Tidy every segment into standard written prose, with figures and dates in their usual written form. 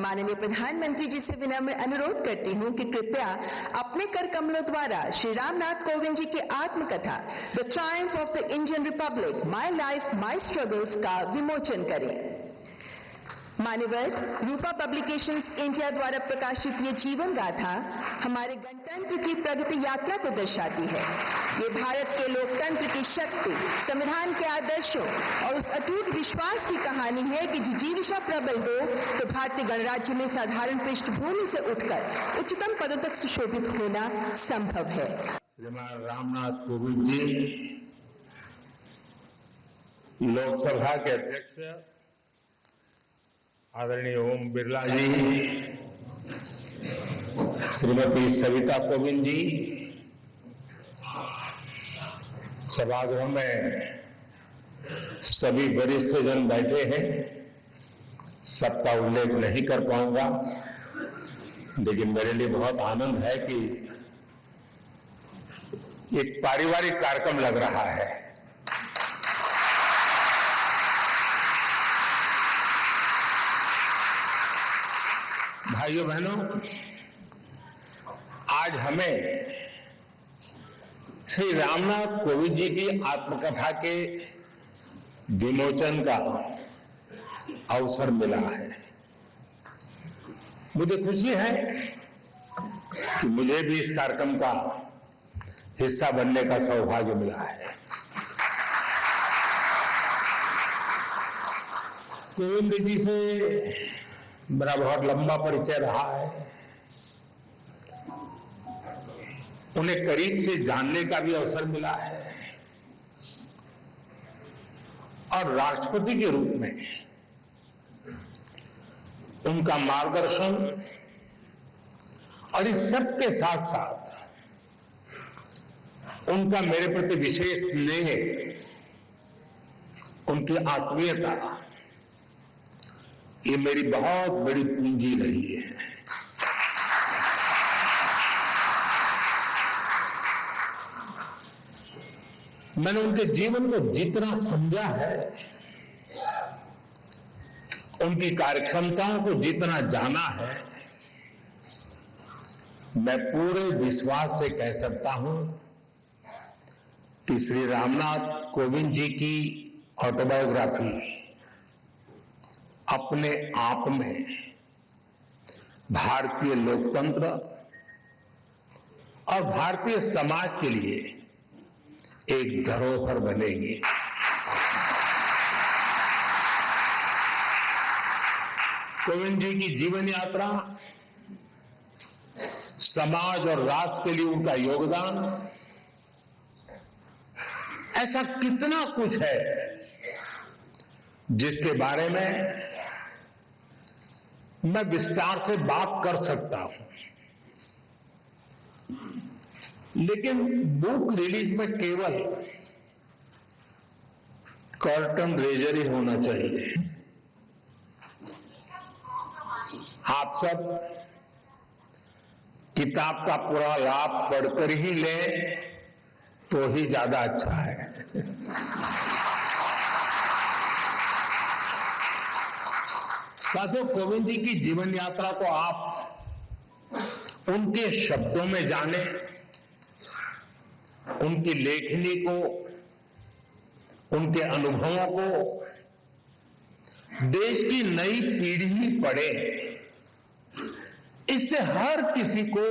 माननीय प्रधानमंत्री जी से विनम्र अनुरोध करती हूं कि कृपया अपने कर कमलों द्वारा श्री रामनाथ कोविंद जी की आत्मकथा the Triumph of the Indian Republic my life my struggles का विमोचन करें। मान्यवर, रूपा पब्लिकेशंस इंडिया द्वारा प्रकाशित ये जीवन गाथा हमारे गणतंत्र की प्रगति यात्रा को दर्शाती है। ये भारत के लोकतंत्र की शक्ति, संविधान के आदर्शों और उस अटूट विश्वास की कहानी है कि जिजीविषा प्रबल हो तो भारतीय गणराज्य में साधारण पृष्ठभूमि से उठकर उच्चतम पदों तक सुशोभित होना संभव है। श्रीमान रामनाथ कोविंद जी, लोकसभा के अध्यक्ष आदरणीय ओम बिरला जी, श्रीमती सविता कोविंद जी, सभागृह में सभी वरिष्ठ जन बैठे हैं। सबका उल्लेख नहीं कर पाऊंगा, लेकिन मेरे लिए बहुत आनंद है कि एक पारिवारिक कार्यक्रम लग रहा है। भाइयों बहनों, आज हमें श्री रामनाथ कोविंद जी की आत्मकथा के विमोचन का अवसर मिला है। मुझे खुशी है कि मुझे भी इस कार्यक्रम का हिस्सा बनने का सौभाग्य मिला है। कोविंद जी से मेरा बहुत लंबा परिचय रहा है। उन्हें करीब से जानने का भी अवसर मिला है और राष्ट्रपति के रूप में उनका मार्गदर्शन और इस सब के साथ साथ उनका मेरे प्रति विशेष स्नेह, उनकी आत्मीयता, ये मेरी बहुत बड़ी पूंजी रही है। मैंने उनके जीवन को जितना समझा है, उनकी कार्यक्षमताओं को जितना जाना है, मैं पूरे विश्वास से कह सकता हूं कि श्री रामनाथ कोविंद जी की ऑटोबायोग्राफी अपने आप में भारतीय लोकतंत्र और भारतीय समाज के लिए एक धरोहर बनेगी। कोविंद जी की जीवन यात्रा, समाज और राष्ट्र के लिए उनका योगदान, ऐसा कितना कुछ है जिसके बारे में मैं विस्तार से बात कर सकता हूं, लेकिन बुक रिलीज में केवल कर्टन रेजर ही होना चाहिए। आप सब किताब का पूरा लाभ पढ़कर ही लें तो ही ज्यादा अच्छा है। साथियों, कोविंद जी की जीवन यात्रा को आप उनके शब्दों में जाने, उनकी लेखनी को, उनके अनुभवों को देश की नई पीढ़ी पढ़े, इससे हर किसी को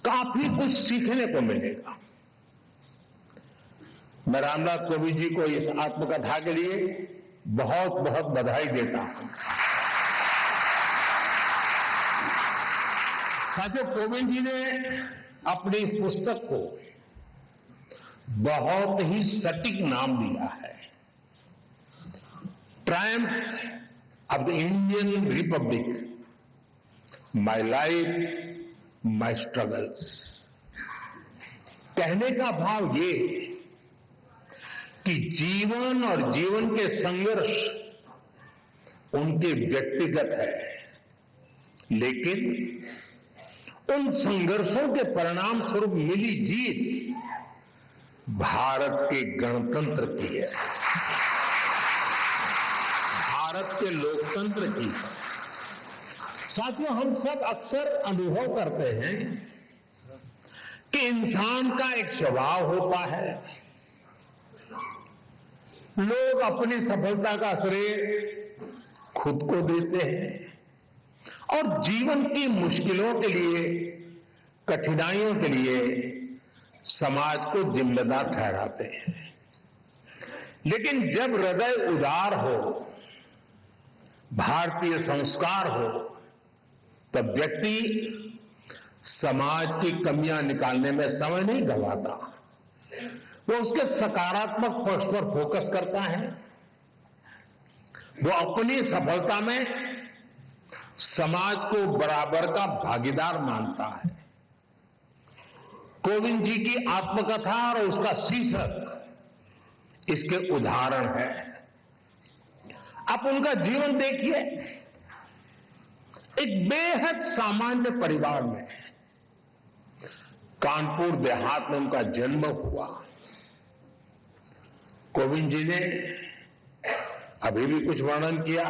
काफी कुछ सीखने को मिलेगा। मैं रामनाथ कोविंद जी को इस आत्मकथा के लिए बहुत बहुत बधाई देता हूं। साथियों, कोविंद जी ने अपनी इस पुस्तक को बहुत ही सटीक नाम दिया है, Triumph of the Indian Republic, my life my struggles. कहने का भाव ये कि जीवन और जीवन के संघर्ष उनके व्यक्तिगत है, लेकिन उन संघर्षों के परिणाम स्वरूप मिली जीत भारत के गणतंत्र की है, भारत के लोकतंत्र की है। साथियों, हम सब अक्सर अनुभव करते हैं कि इंसान का एक स्वभाव होता है, लोग अपनी सफलता का श्रेय खुद को देते हैं और जीवन की मुश्किलों के लिए, कठिनाइयों के लिए समाज को जिम्मेदार ठहराते हैं। लेकिन जब हृदय उदार हो, भारतीय संस्कार हो, तब व्यक्ति समाज की कमियां निकालने में समय नहीं गंवाता। वो उसके सकारात्मक पक्ष पर फोकस करता है। वो अपनी सफलता में समाज को बराबर का भागीदार मानता है। कोविंद जी की आत्मकथा और उसका शीर्षक इसके उदाहरण है। आप उनका जीवन देखिए। एक बेहद सामान्य परिवार में, कानपुर देहात में उनका जन्म हुआ। कोविंद जी ने अभी भी कुछ वर्णन किया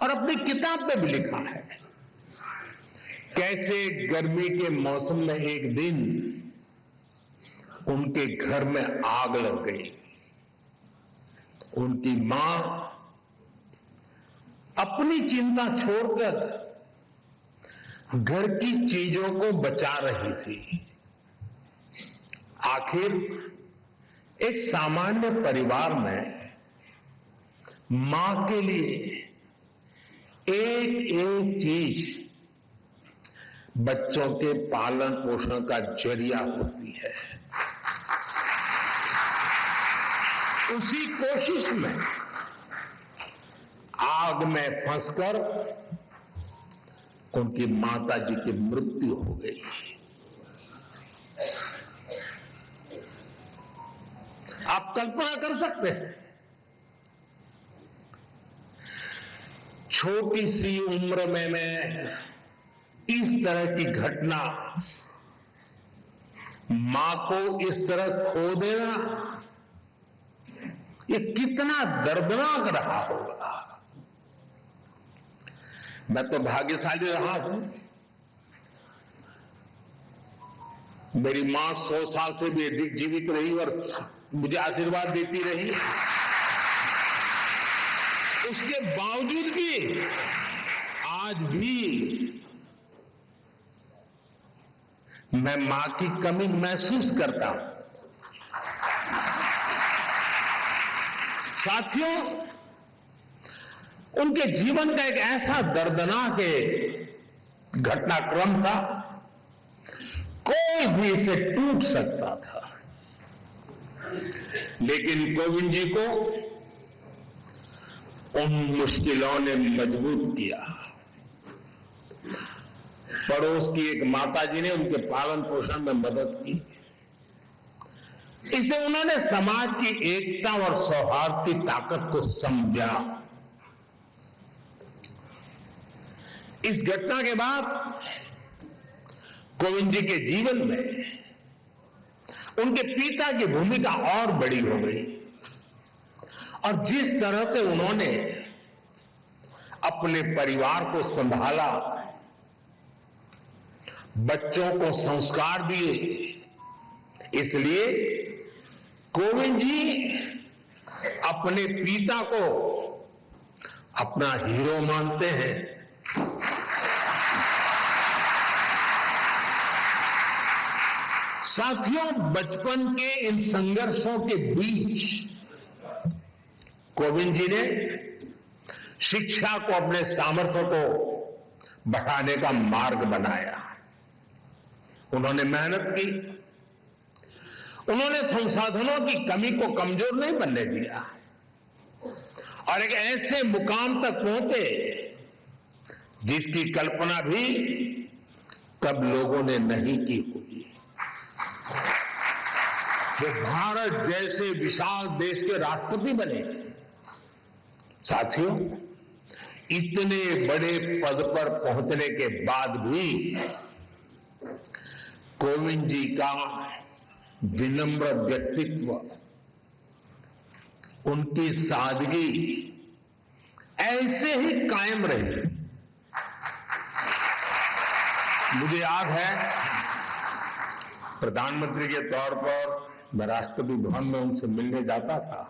और अपनी किताब में भी लिखा है कैसे गर्मी के मौसम में एक दिन उनके घर में आग लग गई। उनकी मां अपनी चिंता छोड़कर घर की चीजों को बचा रही थी। आखिर एक सामान्य परिवार में मां के लिए एक एक चीज बच्चों के पालन पोषण का जरिया होती है। उसी कोशिश में आग में फंसकर उनकी माताजी की मृत्यु हो गई। आप कल्पना कर सकते हैं, छोटी सी उम्र में मैं इस तरह की घटना, मां को इस तरह खो देना, ये कितना दर्दनाक रहा होगा। मैं तो भाग्यशाली रहा हूं। मेरी मां 100 साल से भी अधिक जीवित रही और मुझे आशीर्वाद देती रही। उसके बावजूद भी आज भी मैं मां की कमी महसूस करता हूं। साथियों, उनके जीवन का एक ऐसा दर्दनाक घटनाक्रम था, कोई भी इसे टूट सकता था। लेकिन कोविंद जी को उन मुश्किलों ने मजबूत किया। पड़ोस की एक माताजी ने उनके पालन पोषण में मदद की। इससे उन्होंने समाज की एकता और सौहार्द की ताकत को समझा। इस घटना के बाद कोविंद जी के जीवन में उनके पिता की भूमिका और बड़ी हो गई और जिस तरह से उन्होंने अपने परिवार को संभाला, बच्चों को संस्कार दिए, इसलिए कोविंद जी अपने पिता को अपना हीरो मानते हैं। साथियों, बचपन के इन संघर्षों के बीच कोविंद जी ने शिक्षा को अपने सामर्थ्य को बढ़ाने का मार्ग बनाया। उन्होंने मेहनत की। उन्होंने संसाधनों की कमी को कमजोर नहीं बनने दिया और एक ऐसे मुकाम तक पहुंचे जिसकी कल्पना भी तब लोगों ने नहीं की होगी। वो भारत जैसे विशाल देश के राष्ट्रपति बने। साथियों, इतने बड़े पद पर पहुंचने के बाद भी कोविंद जी का विनम्र व्यक्तित्व, उनकी सादगी ऐसे ही कायम रही। मुझे याद है प्रधानमंत्री के तौर पर मैं राष्ट्रपति भवन में उनसे मिलने जाता था।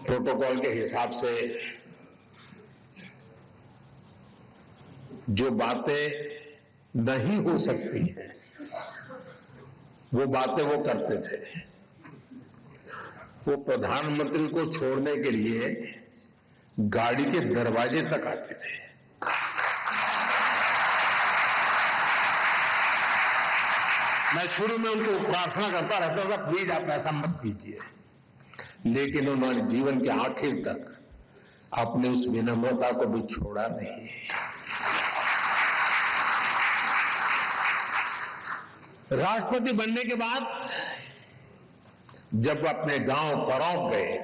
प्रोटोकॉल के हिसाब से जो बातें नहीं हो सकती हैं वो बातें वो करते थे। वो प्रधानमंत्री को छोड़ने के लिए गाड़ी के दरवाजे तक आते थे। मैं शुरू में उनको प्रार्थना करता रहता था, प्लीज आप ऐसा मत कीजिए, लेकिन उन्होंने जीवन के आखिर तक अपनी उस विनम्रता को भी छोड़ा नहीं। राष्ट्रपति बनने के बाद जब अपने गांव परौंक गए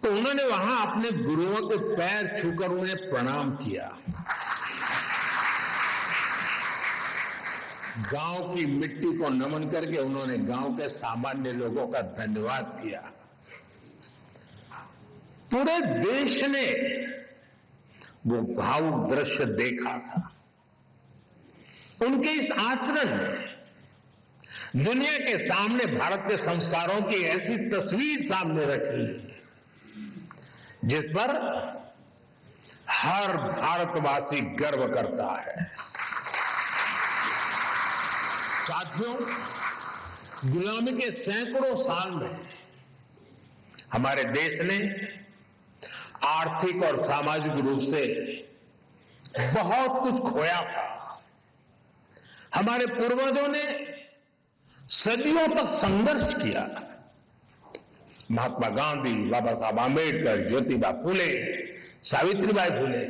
तो उन्होंने वहां अपने गुरुओं के पैर छूकर उन्हें प्रणाम किया। गांव की मिट्टी को नमन करके उन्होंने गांव के सामान्य लोगों का धन्यवाद किया। पूरे देश ने वो भावुक दृश्य देखा था। उनके इस आचरण ने दुनिया के सामने भारत के संस्कारों की ऐसी तस्वीर सामने रखी जिस पर हर भारतवासी गर्व करता है। साथियों, गुलामी के सैकड़ों साल में हमारे देश ने आर्थिक और सामाजिक रूप से बहुत कुछ खोया था। हमारे पूर्वजों ने सदियों तक संघर्ष किया। महात्मा गांधी, बाबा साहब आंबेडकर, ज्योतिबा फुले, सावित्रीबाई फुले,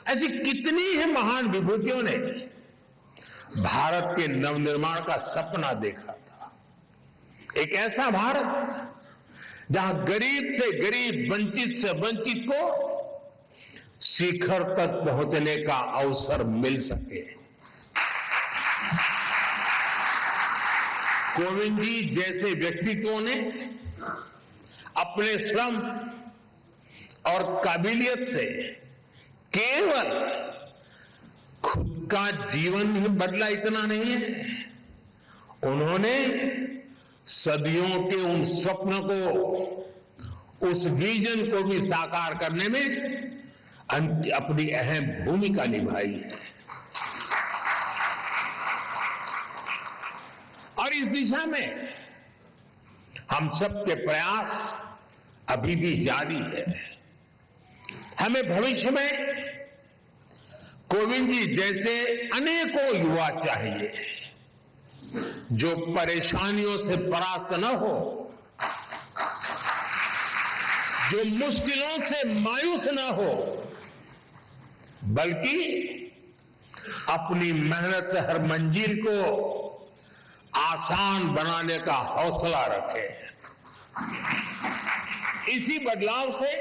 ऐसी कितनी ही महान विभूतियों ने भारत के नवनिर्माण का सपना देखा था। एक ऐसा भारत जहां गरीब से गरीब, वंचित से वंचित को शिखर तक पहुंचने का अवसर मिल सके। कोविंद जी जैसे व्यक्तित्वों ने अपने श्रम और काबिलियत से केवल खुद का जीवन ही बदला इतना नहीं है, उन्होंने सदियों के उन स्वप्नों को, उस विजन को भी साकार करने में अपनी अहम भूमिका निभाई है। और इस दिशा में हम सबके प्रयास अभी भी जारी है। हमें भविष्य में कोविंद जी जैसे अनेकों युवा चाहिए जो परेशानियों से परास्त न हो, जो मुश्किलों से मायूस न हो, बल्कि अपनी मेहनत से हर मंजिल को आसान बनाने का हौसला रखे। इसी बदलाव से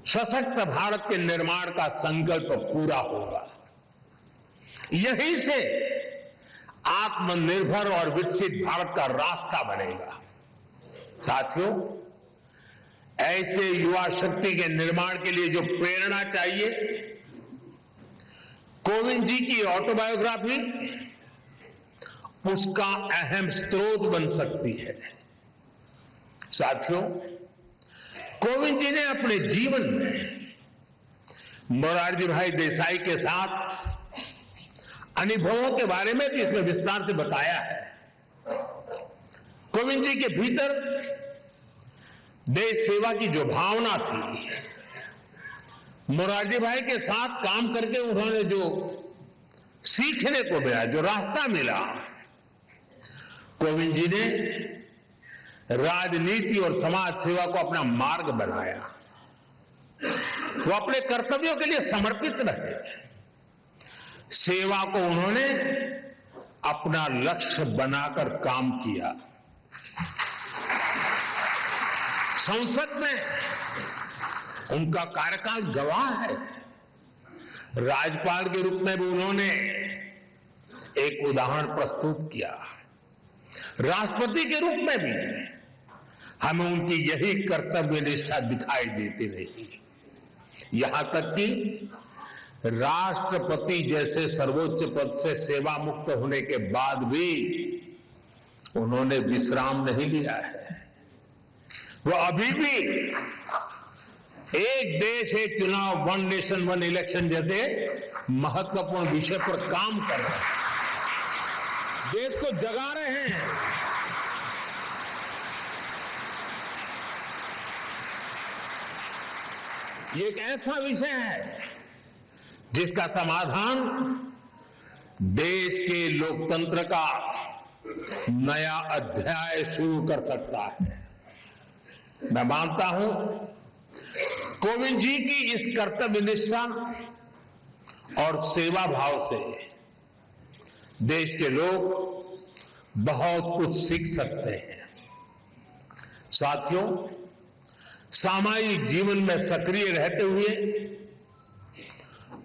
सशक्त भारत के निर्माण का संकल्प पूरा होगा। यहीं से आत्मनिर्भर और विकसित भारत का रास्ता बनेगा। साथियों, ऐसे युवा शक्ति के निर्माण के लिए जो प्रेरणा चाहिए, कोविंद जी की ऑटोबायोग्राफी उसका अहम स्रोत बन सकती है। साथियों, कोविंद जी ने अपने जीवन में मोरारजी भाई देसाई के साथ अनुभवों के बारे में भी इसमें विस्तार से बताया है। कोविंद जी के भीतर देश सेवा की जो भावना थी, मोरारजी भाई के साथ काम करके उन्होंने जो सीखने को मिला, जो रास्ता मिला, कोविंद जी ने राजनीति और समाज सेवा को अपना मार्ग बनाया। वो अपने कर्तव्यों के लिए समर्पित रहे। सेवा को उन्होंने अपना लक्ष्य बनाकर काम किया। संसद में उनका कार्यकाल गवाह है। राज्यपाल के रूप में भी उन्होंने एक उदाहरण प्रस्तुत किया। राष्ट्रपति के रूप में भी हमें उनकी यही कर्तव्य निष्ठा दिखाई देती रही। यहां तक कि राष्ट्रपति जैसे सर्वोच्च पद से सेवा मुक्त होने के बाद भी उन्होंने विश्राम नहीं लिया है। वो अभी भी एक देश एक चुनाव, वन नेशन वन इलेक्शन जैसे महत्वपूर्ण विषय पर काम कर रहे हैं, देश को जगा रहे हैं। ये एक ऐसा विषय है जिसका समाधान देश के लोकतंत्र का नया अध्याय शुरू कर सकता है। मैं मानता हूं कोविंद जी की इस कर्तव्य निष्ठा और सेवा भाव से देश के लोग बहुत कुछ सीख सकते हैं। साथियों, सामाजिक जीवन में सक्रिय रहते हुए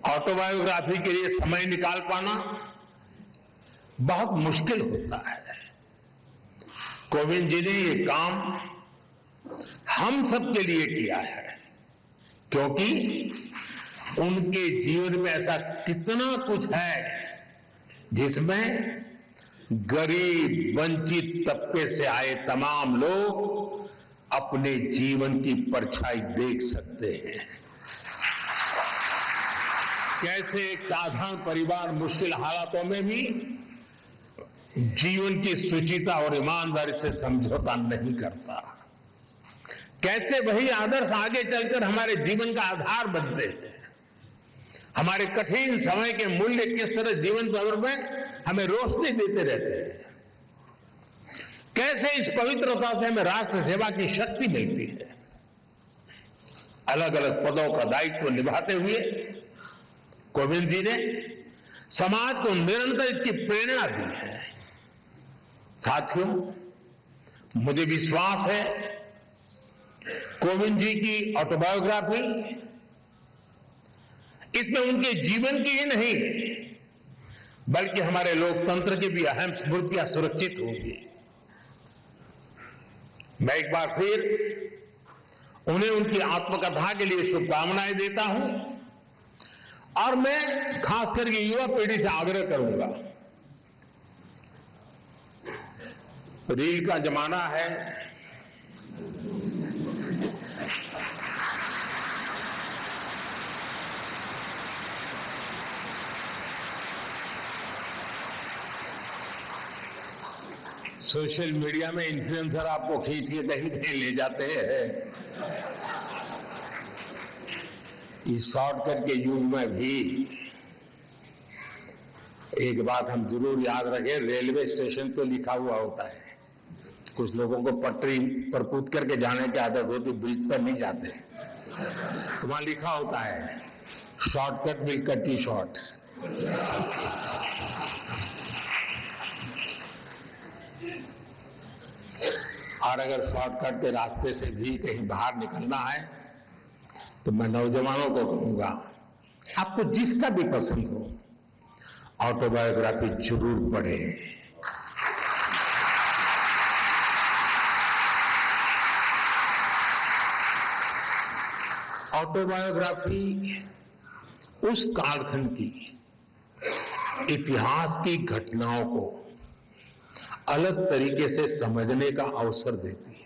ऑटोबायोग्राफी के लिए समय निकाल पाना बहुत मुश्किल होता है। कोविंद जी ने ये काम हम सबके लिए किया है, क्योंकि उनके जीवन में ऐसा कितना कुछ है जिसमें गरीब वंचित तबके से आए तमाम लोग अपने जीवन की परछाई देख सकते हैं। कैसे एक साधारण परिवार मुश्किल हालातों में भी जीवन की शुचिता और ईमानदारी से समझौता नहीं करता। कैसे वही आदर्श आगे चलकर हमारे जीवन का आधार बनते हैं। हमारे कठिन समय के मूल्य किस तरह जीवन भर में हमें रोशनी देते रहते हैं। कैसे इस पवित्रता से हमें राष्ट्र सेवा की शक्ति मिलती है। अलग अलग पदों का दायित्व निभाते हुए कोविंद जी ने समाज को निरंतर इसकी प्रेरणा दी है। साथियों, मुझे विश्वास है कोविंद जी की ऑटोबायोग्राफी इसमें उनके जीवन की ही नहीं बल्कि हमारे लोकतंत्र की भी अहम स्मृतियां सुरक्षित होंगी। मैं एक बार फिर उन्हें उनकी आत्मकथा के लिए शुभकामनाएं देता हूं और मैं खास करके युवा पीढ़ी से आग्रह करूंगा, रील का जमाना है, सोशल मीडिया में इन्फ्लुएंसर आपको खींच के कहीं कहीं ले जाते हैं। इस शॉर्टकट के युग में भी एक बात हम जरूर याद रखें, रेलवे स्टेशन पे लिखा हुआ होता है। कुछ लोगों को पटरी पर कूद करके जाने की आदत होती, ब्रिज पर नहीं जाते। तो वहां लिखा होता है shortcut will cut you short. और अगर शॉर्टकट के रास्ते से भी कहीं बाहर निकलना है तो मैं नौजवानों को कहूंगा, आपको जिसका भी पसंद हो ऑटोबायोग्राफी जरूर पढ़ें। ऑटोबायोग्राफी उस कालखंड की इतिहास की घटनाओं को अलग तरीके से समझने का अवसर देती है।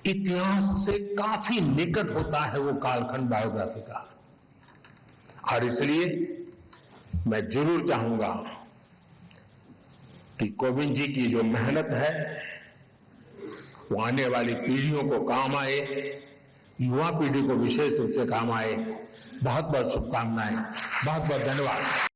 इतिहास से काफी निकट होता है वो कालखंड बायोग्राफी का, और इसलिए मैं जरूर चाहूंगा कि कोविंद जी की जो मेहनत है वो आने वाली पीढ़ियों को काम आए, युवा पीढ़ी को विशेष रूप से काम आए। बहुत बहुत शुभकामनाएं, बहुत बहुत धन्यवाद।